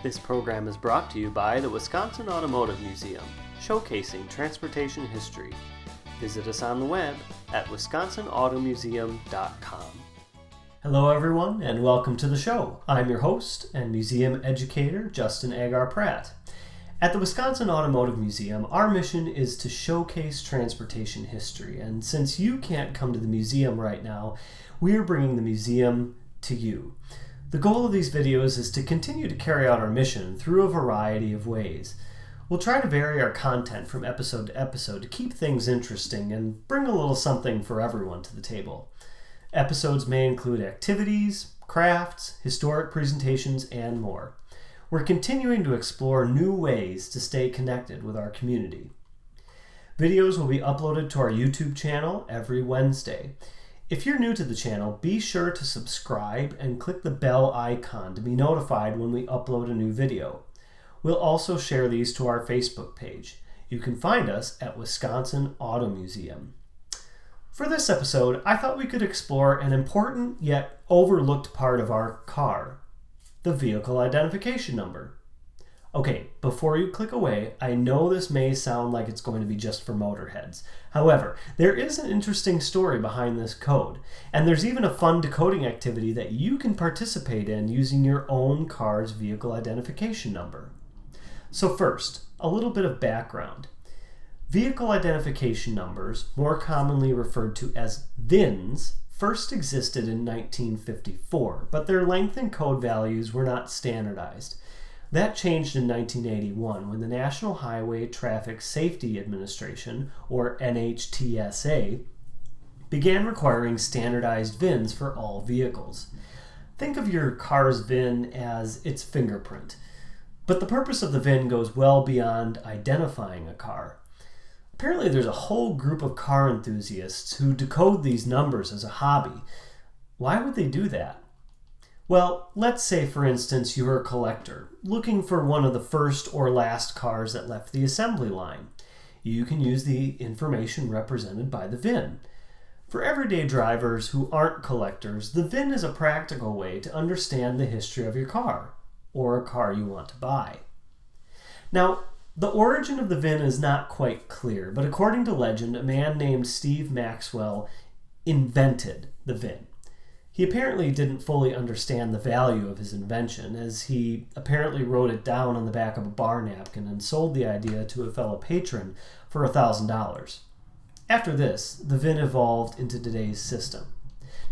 This program is brought to you by the Wisconsin Automotive Museum, showcasing transportation history. Visit us on the web at wisconsinautomuseum.com. Hello everyone, and welcome to the show. I'm your host and museum educator, Justin Agar Pratt. At the Wisconsin Automotive Museum, our mission is to showcase transportation history, and since you can't come to the museum right now, we're bringing the museum to you. The goal of these videos is to continue to carry out our mission through a variety of ways. We'll try to vary our content from episode to episode to keep things interesting and bring a little something for everyone to the table. Episodes may include activities, crafts, historic presentations, and more. We're continuing to explore new ways to stay connected with our community. Videos will be uploaded to our YouTube channel every Wednesday. If you're new to the channel, be sure to subscribe and click the bell icon to be notified when we upload a new video. We'll also share these to our Facebook page. You can find us at Wisconsin Auto Museum. For this episode, I thought we could explore an important yet overlooked part of our car, the vehicle identification number. Okay, before you click away, I know this may sound like it's going to be just for motorheads. However, there is an interesting story behind this code, and there's even a fun decoding activity that you can participate in using your own car's vehicle identification number. So first, a little bit of background. Vehicle identification numbers, more commonly referred to as VINs, first existed in 1954, but their length and code values were not standardized. That changed in 1981 when the National Highway Traffic Safety Administration, or NHTSA, began requiring standardized VINs for all vehicles. Think of your car's VIN as its fingerprint, but the purpose of the VIN goes well beyond identifying a car. Apparently there's a whole group of car enthusiasts who decode these numbers as a hobby. Why would they do that? Well, let's say for instance you're a collector, looking for one of the first or last cars that left the assembly line. You can use the information represented by the VIN. For everyday drivers who aren't collectors, the VIN is a practical way to understand the history of your car, or a car you want to buy. Now, the origin of the VIN is not quite clear, but according to legend, a man named Steve Maxwell invented the VIN. He apparently didn't fully understand the value of his invention, as he apparently wrote it down on the back of a bar napkin and sold the idea to a fellow patron for $1,000. After this, the VIN evolved into today's system.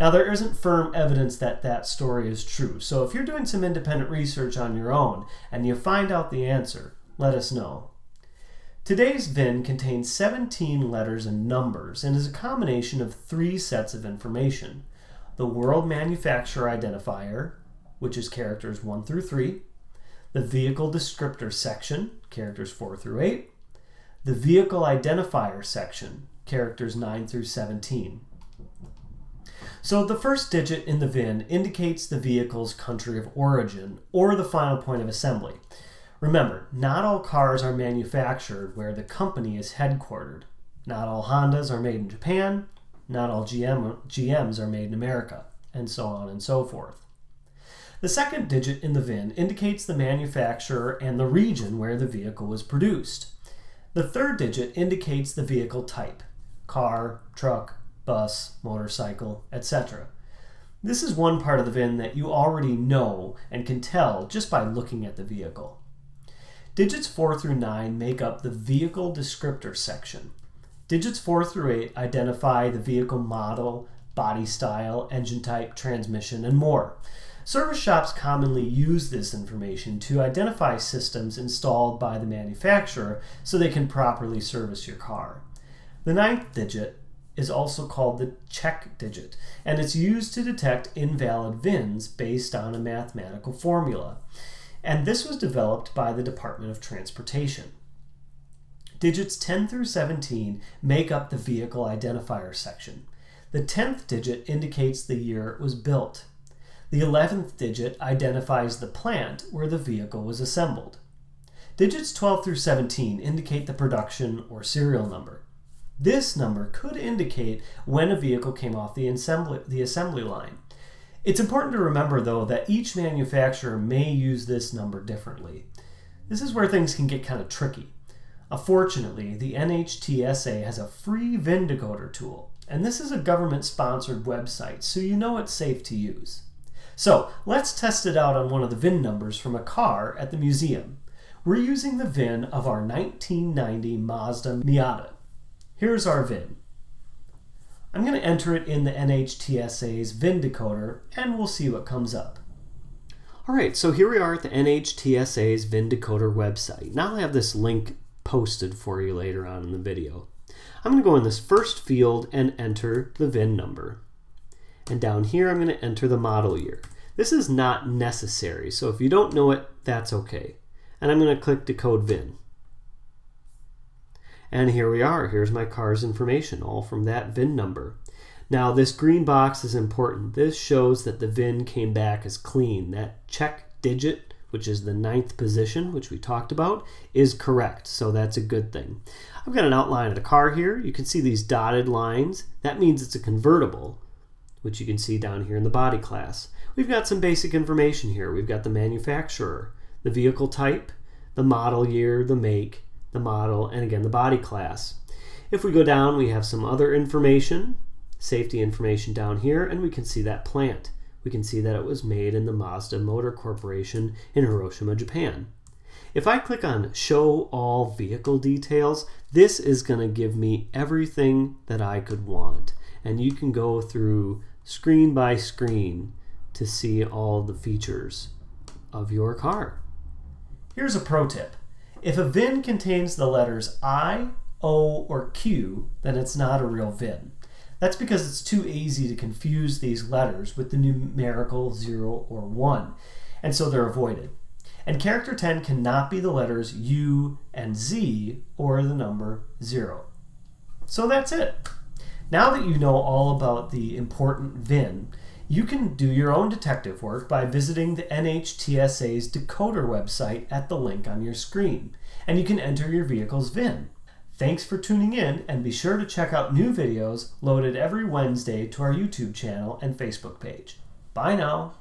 Now, there isn't firm evidence that that story is true, so if you're doing some independent research on your own and you find out the answer, let us know. Today's VIN contains 17 letters and numbers and is a combination of 3 sets of information. The World Manufacturer Identifier, which is characters 1 through 3, the Vehicle Descriptor section, characters 4 through 8, the Vehicle Identifier section, characters 9 through 17. So the first digit in the VIN indicates the vehicle's country of origin, or the final point of assembly. Remember, not all cars are manufactured where the company is headquartered. Not all Hondas are made in Japan, not all GMs are made in America, and so on and so forth. The second digit in the VIN indicates the manufacturer and the region where the vehicle was produced. The third digit indicates the vehicle type: car, truck, bus, motorcycle, etc. This is one part of the VIN that you already know and can tell just by looking at the vehicle. Digits 4 through 9 make up the Vehicle Descriptor section. Digits 4 through 8 identify the vehicle model, body style, engine type, transmission, and more. Service shops commonly use this information to identify systems installed by the manufacturer so they can properly service your car. The 9th digit is also called the check digit, and it's used to detect invalid VINs based on a mathematical formula. And this was developed by the Department of Transportation. Digits 10 through 17 make up the Vehicle Identifier section. The 10th digit indicates the year it was built. The 11th digit identifies the plant where the vehicle was assembled. Digits 12 through 17 indicate the production or serial number. This number could indicate when a vehicle came off the assembly line. It's important to remember, though, that each manufacturer may use this number differently. This is where things can get kind of tricky. Fortunately, the NHTSA has a free VIN Decoder tool, and this is a government-sponsored website, so you know it's safe to use. So let's test it out on one of the VIN numbers from a car at the museum. We're using the VIN of our 1990 Mazda Miata. Here's our VIN. I'm going to enter it in the NHTSA's VIN Decoder, and we'll see what comes up. Alright, so here we are at the NHTSA's VIN Decoder website. Now I have this link posted for you later on in the video. I'm going to go in this first field and enter the VIN number. And down here I'm going to enter the model year. This is not necessary, so if you don't know it, that's okay. And I'm going to click Decode VIN. And here we are. Here's my car's information, all from that VIN number. Now this green box is important. This shows that the VIN came back as clean. That check digit, which is the 9th position, which we talked about, is correct. So that's a good thing. I've got an outline of the car here. You can see these dotted lines. That means it's a convertible, which you can see down here in the body class. We've got some basic information here. We've got the manufacturer, the vehicle type, the model year, the make, the model, and again the body class. If we go down, we have some other information, safety information down here, and we can see that plant. We can see that it was made in the Mazda Motor Corporation in Hiroshima, Japan. If I click on Show All Vehicle Details, this is going to give me everything that I could want. And you can go through screen by screen to see all the features of your car. Here's a pro tip. If a VIN contains the letters I, O, or Q, then it's not a real VIN. That's because it's too easy to confuse these letters with the numerical 0 or 1, and so they're avoided. And character 10 cannot be the letters U and Z or the number 0. So that's it. Now that you know all about the important VIN, you can do your own detective work by visiting the NHTSA's Decoder website at the link on your screen, and you can enter your vehicle's VIN. Thanks for tuning in, and be sure to check out new videos loaded every Wednesday to our YouTube channel and Facebook page. Bye now.